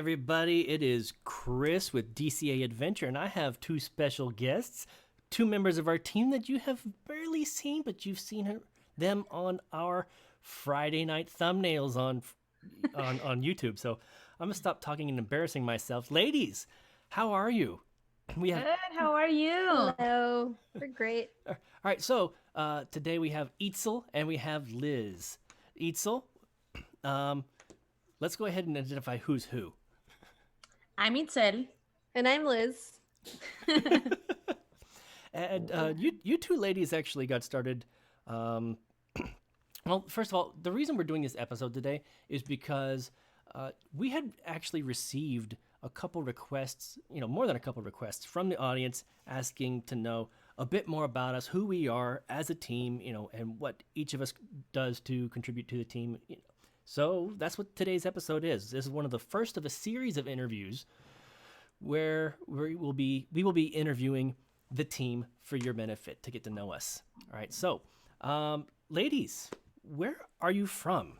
everybody. It is Chris with DCA Adventure, and I have two special guests, two members of our team that you have barely seen, but you've seen them on our Friday night thumbnails on YouTube. So I'm going to stop talking and embarrassing myself. Ladies, how are you? Good. How are you? Hello. We're great. All right. So today we have Itzel and we have Liz. Itzel, let's go ahead and identify who's who. I'm Itzel. And I'm Liz. And you two ladies actually got started. Well, first of all, the reason we're doing this episode today is because we had actually received a couple requests, more than a couple requests from the audience asking to know a bit more about us, who we are as a team, and what each of us does to contribute to the team. So that's what today's episode is. This is one of the first of a series of interviews where we will be interviewing the team for your benefit to get to know us. All right. So, ladies, where are you from?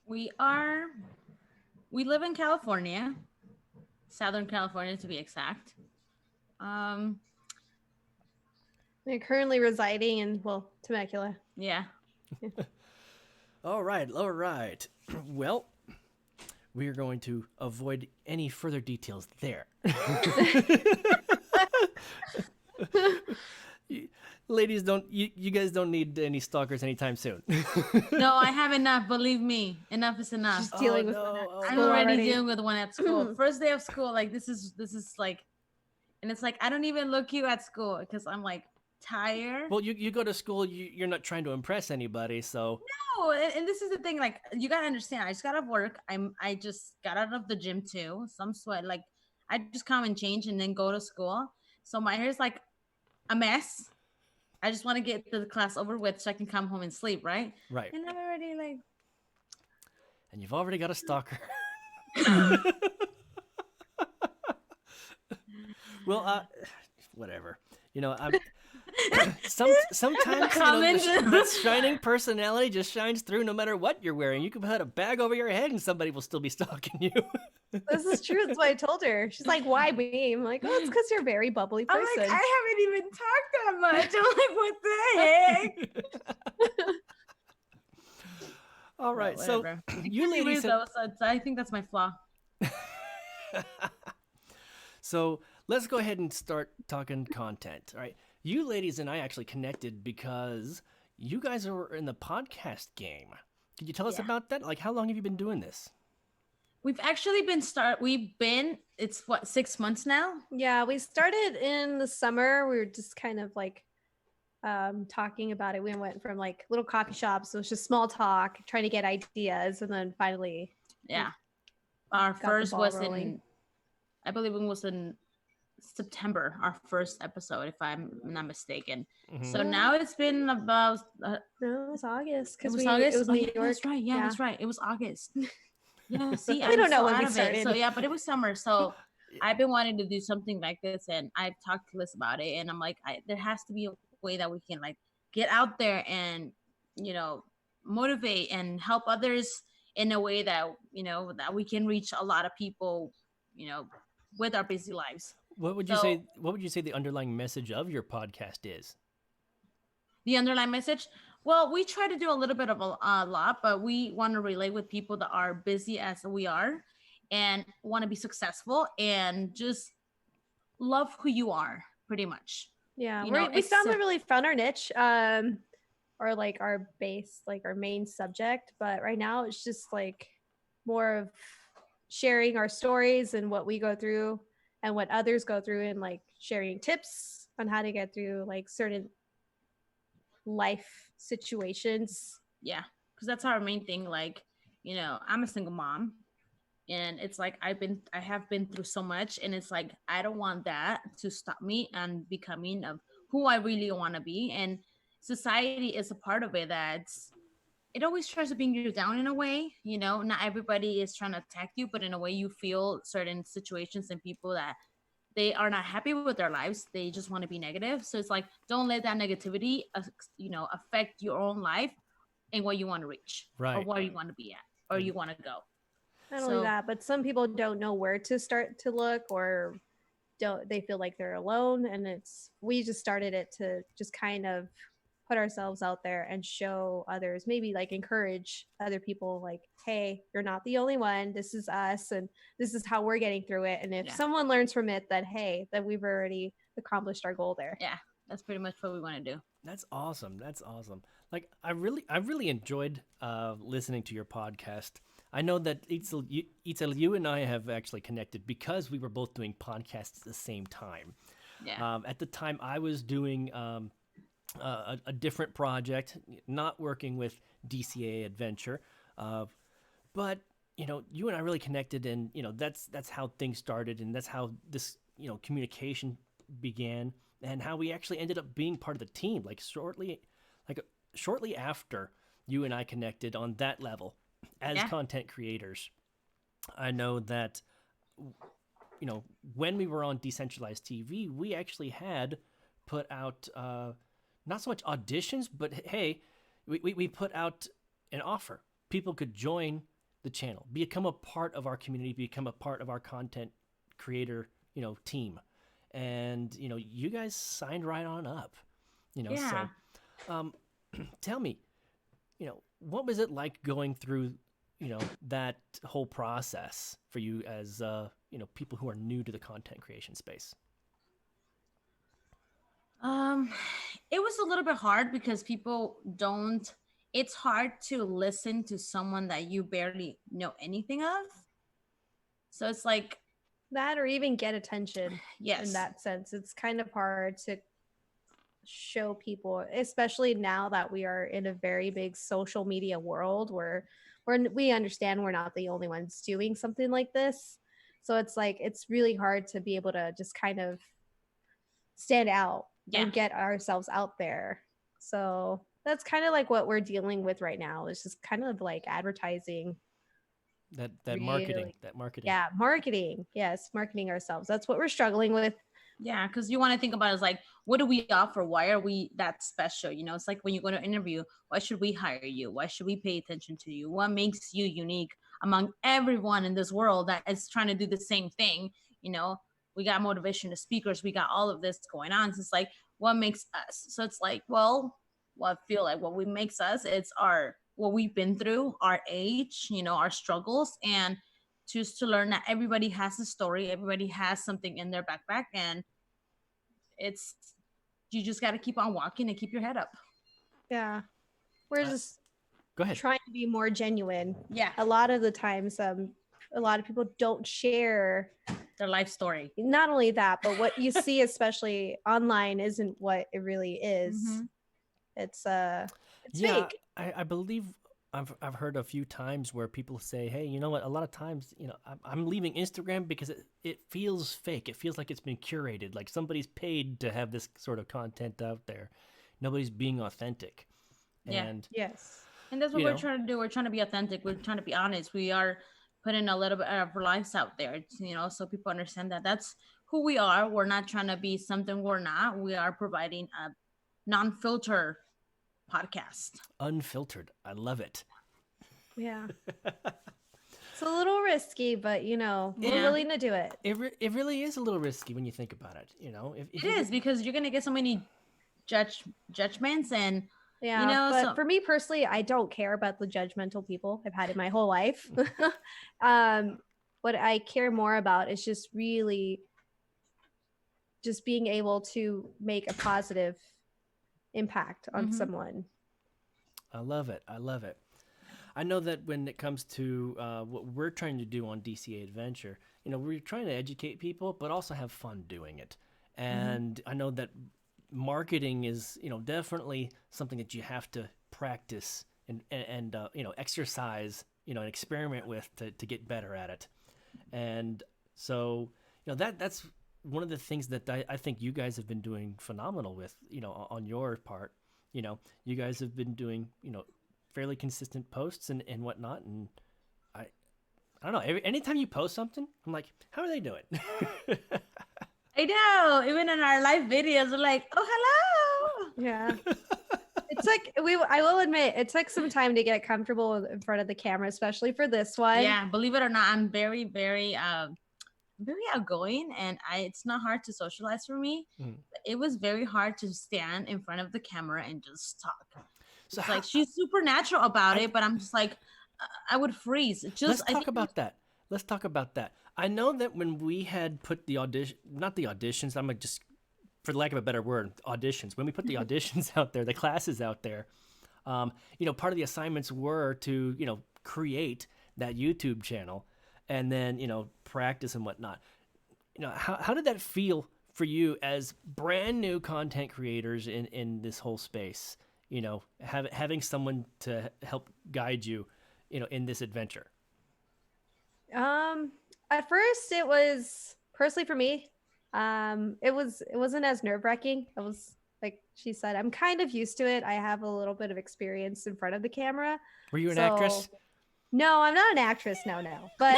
We live in California, Southern California to be exact. We're currently residing in, Temecula. Yeah. All right. Well, we are going to avoid any further details there. Ladies, you guys don't need any stalkers anytime soon. No, I have enough. Believe me, enough is enough. She's dealing with one I'm already dealing with one at school. First day of school, like this is like, and it's like I don't even look you at school because I'm like tired. Well, you go to school, you're not trying to impress anybody, so. No, and this is the thing. Like you gotta understand. I just got off work. I just got out of the gym too. So I'm sweat. Like I just come and change and then go to school. So my hair's like a mess. I just want to get the class over with so I can come home and sleep, right? Right. And I'm already like. And you've already got a stalker. Well, whatever. Sometimes the shining personality just shines through no matter what you're wearing. You can put a bag over your head and somebody will still be stalking you. This is true. That's what I told her. She's like, why me? I'm like, oh, it's because you're a very bubbly person. I'm like, I haven't even talked that much. I'm like, what the heck? All right. Well, so you ladies I think that's my flaw. So let's go ahead and start talking content. All right. You ladies and I actually connected because you guys are in the podcast game. Could you tell us about that? Like, how long have you been doing this? We've actually it's 6 months now? Yeah, we started in the summer. We were just kind of like talking about it. We went from like little coffee shops. So it was just small talk, trying to get ideas. And then finally. Yeah. Our first was I believe it was in September, our first episode, if I'm not mistaken. Mm-hmm. So now it's been about no, it was August. It was August. It was New York. That's right. Yeah, that's right. It was August. Yeah, see, we don't know when we started. So yeah, but it was summer. So I've been wanting to do something like this, and I've talked to Liz about it, and I'm like, there has to be a way that we can like get out there and motivate and help others in a way that that we can reach a lot of people, with our busy lives. What would you say the underlying message of your podcast is? The underlying message? Well, we try to do a little bit of a lot, but we want to relate with people that are busy as we are and want to be successful and just love who you are, pretty much. Yeah, we still haven't really found our niche or like our base, like our main subject. But right now it's just like more of sharing our stories and what we go through and what others go through and like sharing tips on how to get through like certain life situations. Yeah, because that's our main thing. Like, I'm a single mom and it's like I have been through so much, and it's like I don't want that to stop me and becoming of who I really want to be. And society is a part of it it always tries to bring you down in a way. Not everybody is trying to attack you, but in a way you feel certain situations and people that they are not happy with their lives. They just want to be negative. So it's like, don't let that negativity, affect your own life and what you want to reach, right, or where you want to be at, or you want to go. Not only that, but some people don't know where to start to look, or they feel like they're alone, and we just started it to just kind of put ourselves out there and show others, maybe like encourage other people, like, hey, you're not the only one, this is us, and this is how we're getting through it, and if someone learns from it, then hey, that we've already accomplished our goal there. Yeah, that's pretty much what we want to do. That's awesome. Like, I really enjoyed listening to your podcast. I know that Itzel, you and I have actually connected because we were both doing podcasts at the same time. Yeah. At the time, I was doing a different project, not working with DCA Adventure, but you and I really connected, and that's how things started, and that's how this communication began, and how we actually ended up being part of the team. Like shortly after you and I connected on that level as content creators, I know that when we were on Decentralized TV, we actually had put out not so much auditions, but hey, we put out an offer. People could join the channel, become a part of our community, become a part of our content creator team, and you guys signed right on up. So tell me, what was it like going through that whole process for you as people who are new to the content creation space? It was a little bit hard because it's hard to listen to someone that you barely know anything of. So it's like that, or even get attention. Yes. In that sense, it's kind of hard to show people, especially now that we are in a very big social media world where we understand we're not the only ones doing something like this. So it's like, it's really hard to be able to just kind of stand out and get ourselves out there. So that's kind of like what we're dealing with right now. It's just kind of like advertising. That marketing. Yeah, marketing. Yes, marketing ourselves. That's what we're struggling with. Yeah, because you want to think about it as like, what do we offer? Why are we that special? It's like when you go to an interview, why should we hire you? Why should we pay attention to you? What makes you unique among everyone in this world that is trying to do the same thing? We got motivational speakers, we got all of this going on. So it's like, what makes us? So it's like, well, I feel like what makes us, it's what we've been through, our age, our struggles, and choose to learn that everybody has a story, everybody has something in their backpack, and you just got to keep on walking and keep your head up. Yeah, we're just go ahead, trying to be more genuine. Yeah, a lot of the times a lot of people don't share their life story. Not only that, but what you see especially online isn't what it really is. Mm-hmm. It's fake. I believe I've heard a few times where people say, hey, you know what, a lot of times I'm leaving Instagram because it feels fake. It feels like it's been curated, like somebody's paid to have this sort of content out there. Nobody's being authentic. And yes, and that's what we're trying to do. We're trying to be authentic. We're trying to be honest. We are putting a little bit of our lives out there, so people understand that that's who we are. We're not trying to be something we're not. We are providing a non-filter podcast. Unfiltered. I love it. Yeah. It's a little risky, but we're willing to do it. It really is a little risky when you think about it. If it is, because you're gonna get so many judgments, and but for me personally, I don't care about the judgmental people. I've had it my whole life. What I care more about is just really just being able to make a positive impact on someone. I love it. I know that when it comes to what we're trying to do on DCA Adventure, we're trying to educate people, but also have fun doing it. And I know that marketing is, definitely something that you have to practice and exercise, and experiment with to get better at it. And so, that's one of the things that I think you guys have been doing phenomenal with, on your part. You guys have been doing, fairly consistent posts and whatnot. And I don't know, anytime you post something, I'm like, how are they doing? I know. Even in our live videos, we're like, oh, hello. Yeah. I will admit, it took some time to get comfortable in front of the camera, especially for this one. Yeah, believe it or not, I'm very, very outgoing, and it's not hard to socialize for me. It was very hard to stand in front of the camera and just talk. So like she's supernatural about it, but I'm just like, I would freeze. Let's talk about that. I know that when we had put the auditions, I'm like, just for lack of a better word, auditions. When we put the auditions out there, the classes out there, part of the assignments were to, create that YouTube channel and then, practice and whatnot. How did that feel for you as brand new content creators in this whole space? Having someone to help guide you, in this adventure. At first it was, personally for me, it wasn't as nerve-wracking. It was like she said, I'm kind of used to it. I have a little bit of experience in front of the camera. Were you an actress? No, I'm not an actress. No. But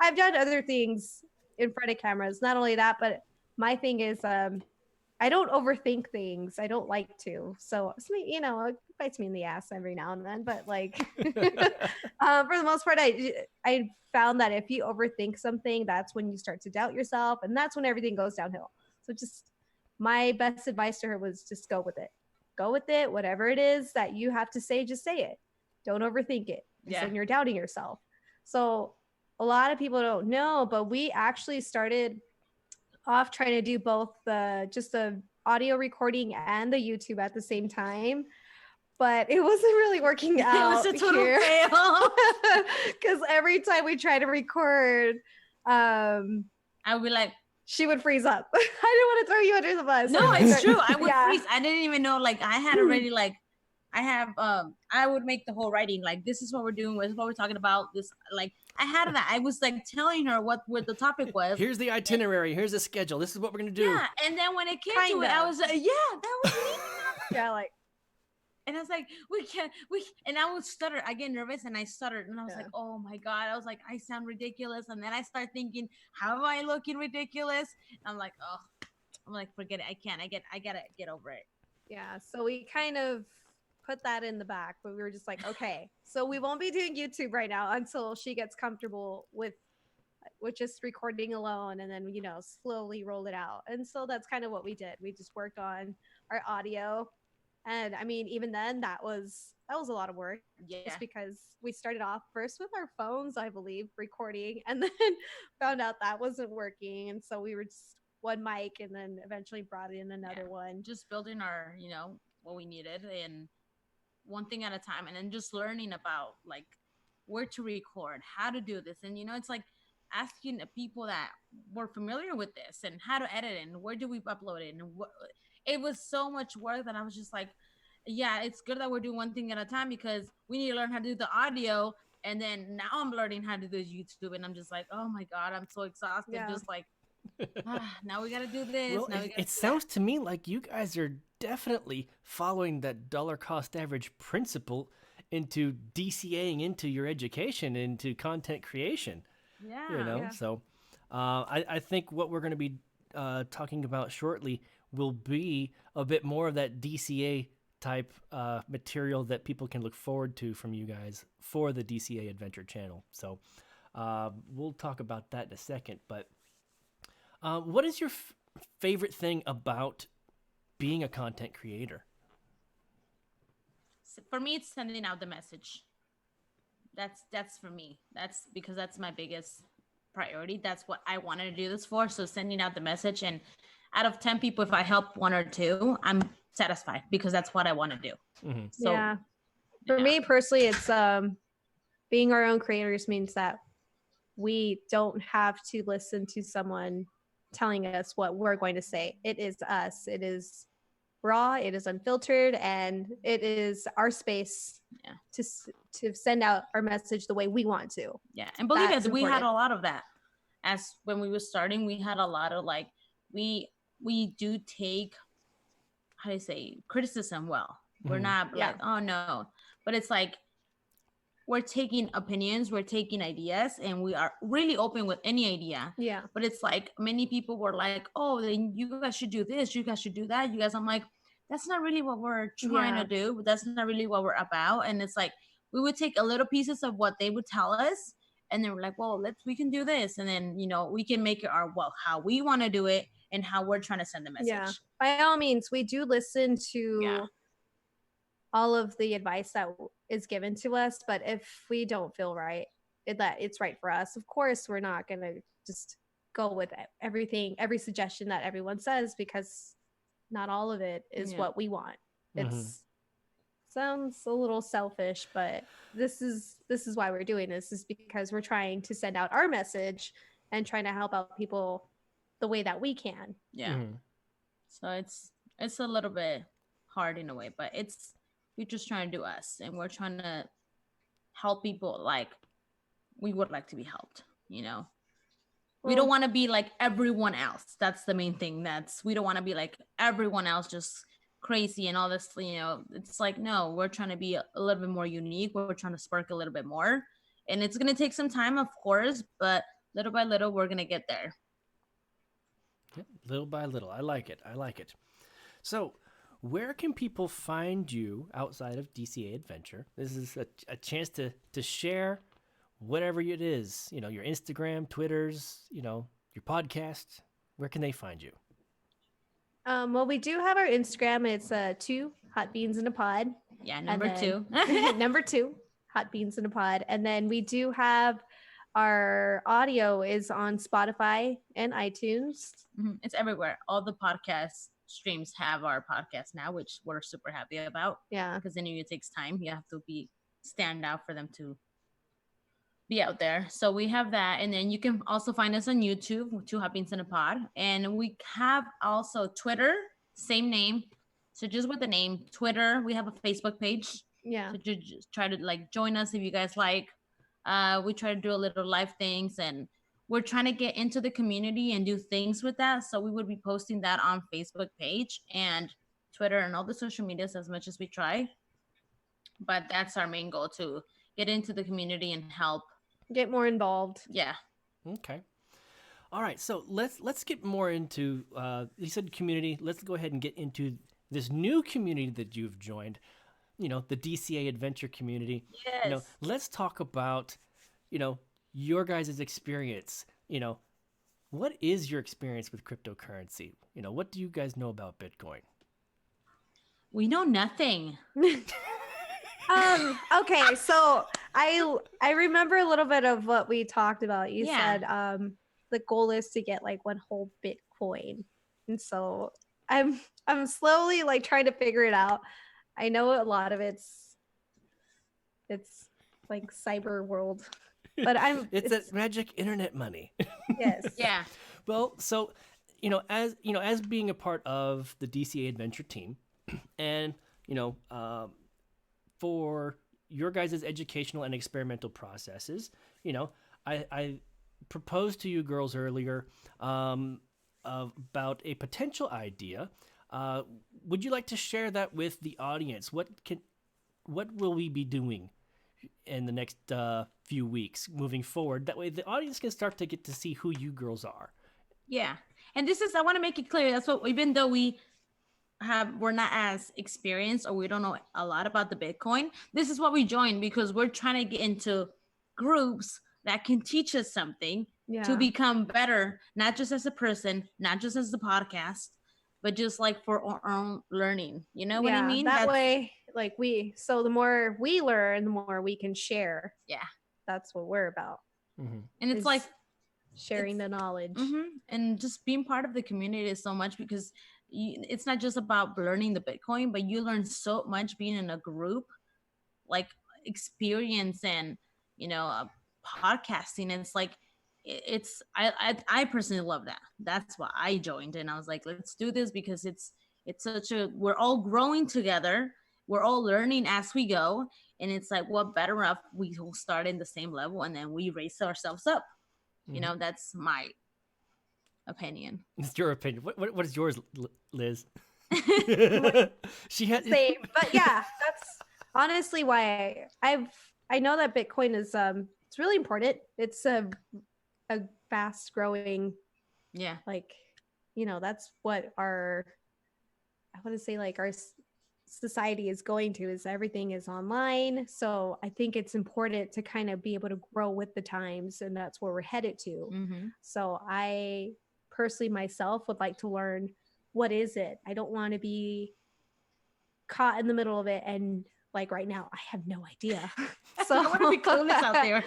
I've done other things in front of cameras. Not only that, but my thing is, I don't overthink things. I don't like to. So, it bites me in the ass every now and then. But like, for the most part, I found that if you overthink something, that's when you start to doubt yourself, and that's when everything goes downhill. So just my best advice to her was just go with it. Go with it. Whatever it is that you have to say, just say it. Don't overthink it. Yeah. So you're doubting yourself. So a lot of people don't know, but we actually started off trying to do both the audio recording and the YouTube at the same time, but it wasn't really working out. It was a total fail because every time we try to record, I would be like, she would freeze up. I didn't want to throw you under the bus. No, it's true. I would freeze. I didn't even know. Like I had already I would make the whole writing. Like this is what we're doing. This is what we're talking about. This I had that. I was like telling her what the topic was. Here's the itinerary. Here's the schedule. This is what we're gonna do. Yeah, and then when it came to it, I was like, yeah, that was me. Yeah, like. And I was like, and I would stutter. I get nervous and I stuttered. And I was like, oh my God. I was like, I sound ridiculous. And then I start thinking, how am I looking ridiculous? And I'm like, forget it. I gotta get over it. Yeah. So we kind of put that in the back, but we were just like, okay, so we won't be doing YouTube right now until she gets comfortable with just recording alone, and then, slowly roll it out. And so that's kind of what we did. We just worked on our audio. And I mean, even then that was a lot of work. Yeah. Just because we started off first with our phones, I believe, recording, and then found out that wasn't working. And so we were just one mic, and then eventually brought in another one. Just building our, what we needed, and one thing at a time. And then just learning about like where to record, how to do this. And, it's like asking people that were familiar with this and how to edit it and where do we upload it. And it was so much work that I was just like, yeah, it's good that we're doing one thing at a time, because we need to learn how to do the audio. And then now I'm learning how to do YouTube, and I'm just like, oh my God, I'm so exhausted. Yeah. Just like, now we got to do this. Well, it sounds to me like you guys are definitely following that dollar cost average principle into DCAing into your education, into content creation. Yeah. So I think what we're going to be talking about shortly will be a bit more of that DCA type material that people can look forward to from you guys for the DCA Adventure channel. So we'll talk about that in a second. But what is your favorite thing about being a content creator? For me, it's sending out the message. That's for me. That's because that's my biggest priority. That's what I wanted to do this for. So sending out the message, and out of 10 people, if I help 1 or 2, I'm satisfied, because that's what I want to do. Mm-hmm. So yeah. For me personally, it's being our own creators means that we don't have to listen to someone telling us what we're going to say. It is us. It is raw, it is unfiltered, and it is our space to send out our message the way we want to. Yeah. And believe us, we had a lot of that. As when we were starting, we had a lot of like, we do take, how do you say, criticism well. We're not like, oh no. But it's like, we're taking opinions, we're taking ideas, and we are really open with any idea. Yeah. But it's like, many people were like, oh, then you guys should do this, you guys should do that. I'm like, that's not really what we're trying to do. That's not really what we're about. And it's like we would take a little pieces of what they would tell us, and then we're like, well, we can do this, and then we can make it our how we want to do it and how we're trying to send the message. Yeah, by all means, we do listen to all of the advice that is given to us, but if we don't feel that it's right for us, of course we're not gonna just go with every suggestion that everyone says, because not all of it is what we want. It's sounds a little selfish, but this is why we're doing this, is because we're trying to send out our message and trying to help out people the way that we can. So it's a little bit hard in a way, but we're just trying to do us, and we're trying to help people like we would like to be helped. We don't want to be like everyone else. That's the main thing. We don't want to be like everyone else, just crazy and all this. It's like, no, we're trying to be a little bit more unique. We're trying to spark a little bit more, and it's gonna take some time, of course, but little by little, we're gonna get there. Little by little. I like it. So, where can people find you outside of DCA Adventure? This is a chance to share whatever it is, your Instagram, Twitters, your podcast. Where can they find you? Well, we do have our Instagram. It's 2HotBeansInAPodd. Yeah, number 2. Number 2, HotBeansInAPodd. And then we do have our audio is on Spotify and iTunes. It's everywhere. All the podcast streams have our podcast now, which we're super happy about. Yeah, because then it takes time. You have to stand out for them to be out there. So we have that, and then you can also find us on YouTube, 2HotBeansInAPodd, and we have also Twitter, same name. So just with the name Twitter, we have a Facebook page. Yeah. So just try to join us if you guys like. We try to do a little live things, and we're trying to get into the community and do things with that. So we would be posting that on Facebook page and Twitter and all the social medias as much as we try. But that's our main goal, to get into the community and help. Get more involved. Yeah. Okay. All right. So let's get more into, you said community. Let's go ahead and get into this new community that you've joined, the DCA Adventure community. Yes. Let's talk about, your guys' experience. What is your experience with cryptocurrency? What do you guys know about Bitcoin? We know nothing. Okay, so I remember a little bit of what we talked about. You said the goal is to get one whole Bitcoin, and so I'm slowly trying to figure it out. I know a lot of it's like cyber world, but it's that magic internet money. Yes. Yeah. Well, so as being a part of the DCA Adventure team, and for your guys' educational and experimental processes, I proposed to you girls earlier about a potential idea. Would you like to share that with the audience? What will we be doing in the next few weeks moving forward? That way the audience can start to get to see who you girls are. Yeah. And I want to make it clear, that's what, even though we're not as experienced or we don't know a lot about the Bitcoin, this is what we joined because we're trying to get into groups that can teach us something to become better, not just as a person, not just as the podcast, but just for our own learning. You know what I mean? That way, so the more we learn, the more we can share. Yeah. That's what we're about. Mm-hmm. And it's sharing the knowledge. Mm-hmm. And just being part of the community is so much, because it's not just about learning the Bitcoin, but you learn so much being in a group, experience and, podcasting. And I personally love that. That's why I joined. And I was like, let's do this because it's we're all growing together. We're all learning as we go. And it's what better if we all start in the same level and then we raise ourselves up. Mm-hmm. That's my opinion. It's your opinion. What is yours, Liz? She had same, but yeah, that's honestly why I know that Bitcoin is it's really important. It's a fast growing, that's what our want to say like our society is going to, is everything is online. So I think it's important to kind of be able to grow with the times, and that's where we're headed to. So I personally myself would like to learn, what is it? I don't want to be caught in the middle of it, and like right now I have no idea. So I want to be clueless out there.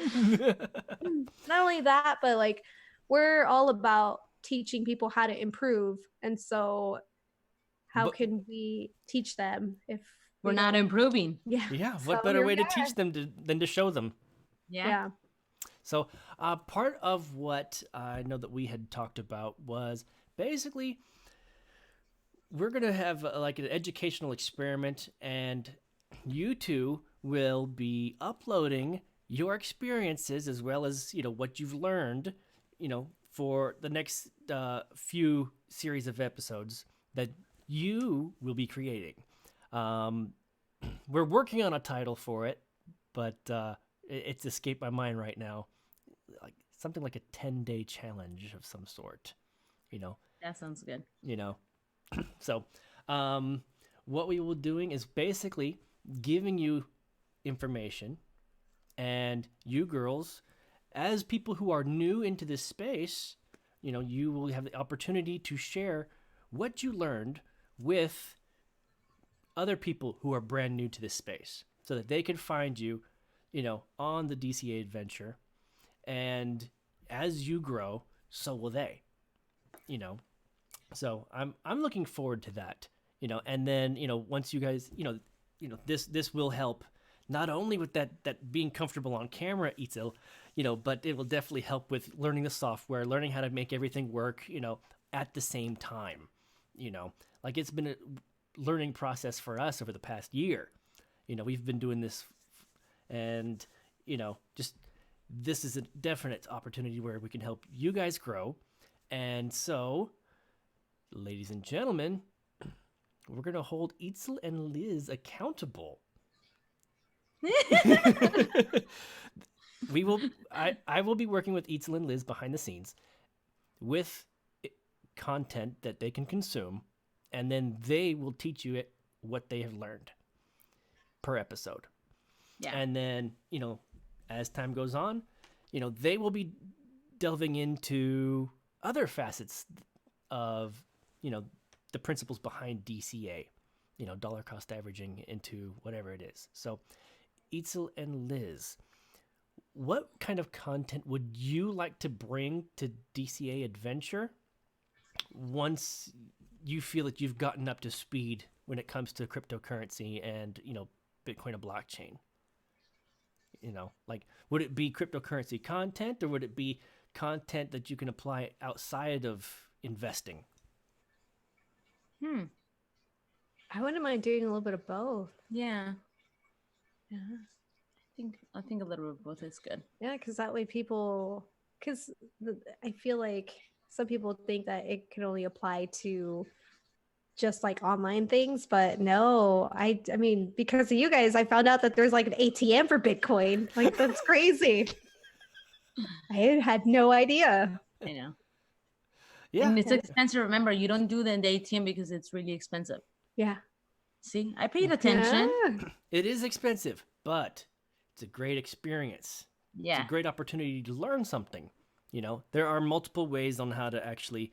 Not only that, but like we're all about teaching people how to improve, and so how can we teach them if we're not improving? Yeah. What better way to teach them than to show them? Yeah. So part of what I know that we had talked about was basically we're going to have like an educational experiment, and you two will be uploading your experiences as well as, what you've learned, for the next few series of episodes that you will be creating. We're working on a title for it, but it's escaped my mind right now. Like something like a 10-day challenge of some sort, That sounds good. So what we will doing is basically giving you information, and you girls, as people who are new into this space, you will have the opportunity to share what you learned with other people who are brand new to this space, so that they can find you, on the DCA adventure. And as you grow, so will they, So I'm looking forward to that, and then, once you guys, this will help not only with that being comfortable on camera, Itzel, but it will definitely help with learning the software, learning how to make everything work, at the same time, like it's been a learning process for us over the past year. We've been doing this, and, just this is a definite opportunity where we can help you guys grow. And so, ladies and gentlemen, we're going to hold Itzel and Liz accountable. I will be working with Itzel and Liz behind the scenes with content that they can consume, and then they will teach you what they have learned per episode. Yeah. And then, as time goes on, they will be delving into other facets of, the principles behind DCA, dollar cost averaging into whatever it is. So, Itzel and Liz, what kind of content would you like to bring to DCA Adventure once you feel that you've gotten up to speed when it comes to cryptocurrency and, Bitcoin and blockchain? Like, would it be cryptocurrency content, or would it be content that you can apply outside of investing? I wouldn't mind doing a little bit of both. Yeah. I think a little bit of both is good. Yeah, because that way I feel like some people think that it can only apply to just like online things, but no, I mean, because of you guys, I found out that there's like an ATM for Bitcoin. Like, that's crazy. I had no idea. I know. Yeah. And it's expensive. Remember, you don't do the ATM because it's really expensive. Yeah. See, I paid attention. Yeah. It is expensive, but it's a great experience. Yeah. It's a great opportunity to learn something. There are multiple ways on how to actually,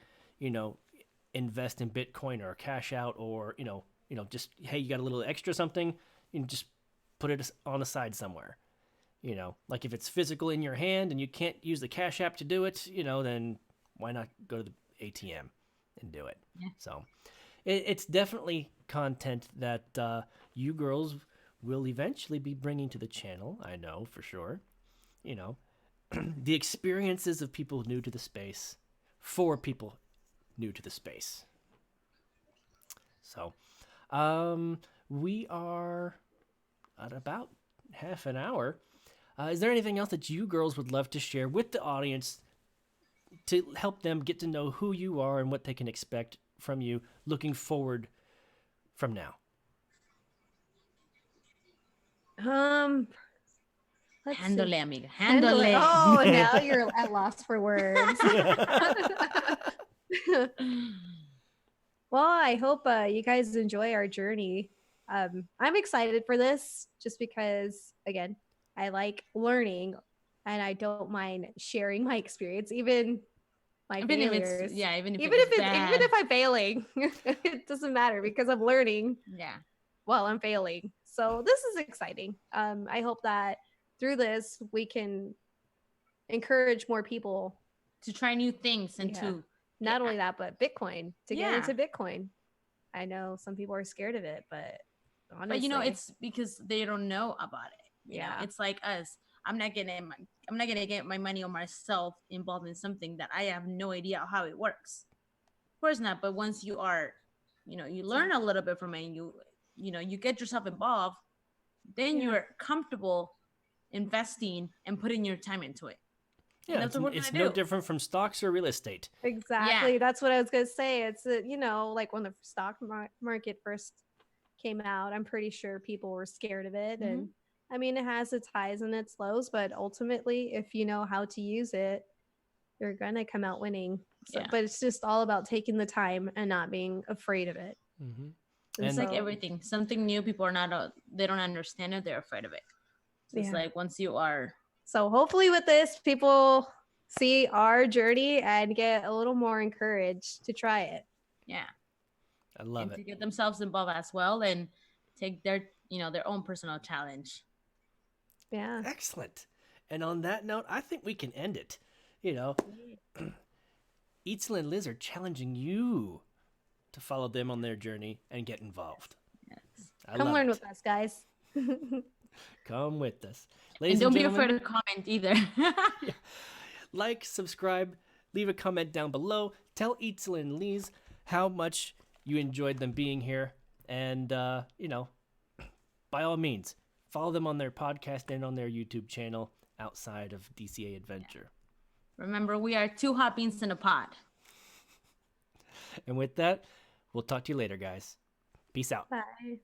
invest in Bitcoin or cash out, or, just, hey, you got a little extra something, just put it on the side somewhere. Like if it's physical in your hand and you can't use the Cash App to do it, then why not go to the ATM and do it? Yeah. So it's definitely content that you girls will eventually be bringing to the channel. I know for sure. The experiences of people new to the space for people new to the space. So we are at about half an hour. Is there anything else that you girls would love to share with the audience to help them get to know who you are and what they can expect from you looking forward from now? Handle, amiga. Handle. Oh, now you're at loss for words. Well, I hope you guys enjoy our journey. I'm excited for this just because, again, I like learning and I don't mind sharing my experience, even my Even if failures. it's even if Even it's if bad. even if I'm failing, it doesn't matter because I'm learning Yeah. while I'm failing. So this is exciting. I hope that through this we can encourage more people To try new things and Yeah. to not only that, but Bitcoin to get Yeah. into Bitcoin. I know some people are scared of it, but honestly, but it's because they don't know about it. You know, it's like us. I'm not gonna get my money or myself involved in something that I have no idea how it works. Of course not. But once you are, you learn a little bit from it, and you get yourself involved, then you're comfortable investing and putting your time into it. And Yeah, that's what we're it's gonna no do. different from stocks or real estate. Exactly. That's what I was going to say. It's, like when the stock market first came out, I'm pretty sure people were scared of it. And I mean, it has its highs and its lows, but ultimately, if you know how to use it, you're going to come out winning. So, But it's just all about taking the time and not being afraid of it. Mm-hmm. It's like everything. Something new, people are not, they don't understand it. They're afraid of it. So it's like once you are. So hopefully with this, people see our journey and get a little more encouraged to try it. Yeah. I love it. To get themselves involved as well and take their own personal challenge. Yeah. Excellent. And on that note, I think we can end it. Itzel and Liz are challenging you to follow them on their journey and get involved. Yes. Come learn with us, guys. Come with us. Ladies and don't be afraid to comment either. Like, subscribe, leave a comment down below. Tell Itzel and Liz how much you enjoyed them being here. And, by all means, follow them on their podcast and on their YouTube channel outside of DCA Adventure. Remember, we are 2 hot beans in a pod. And with that, we'll talk to you later, guys. Peace out. Bye.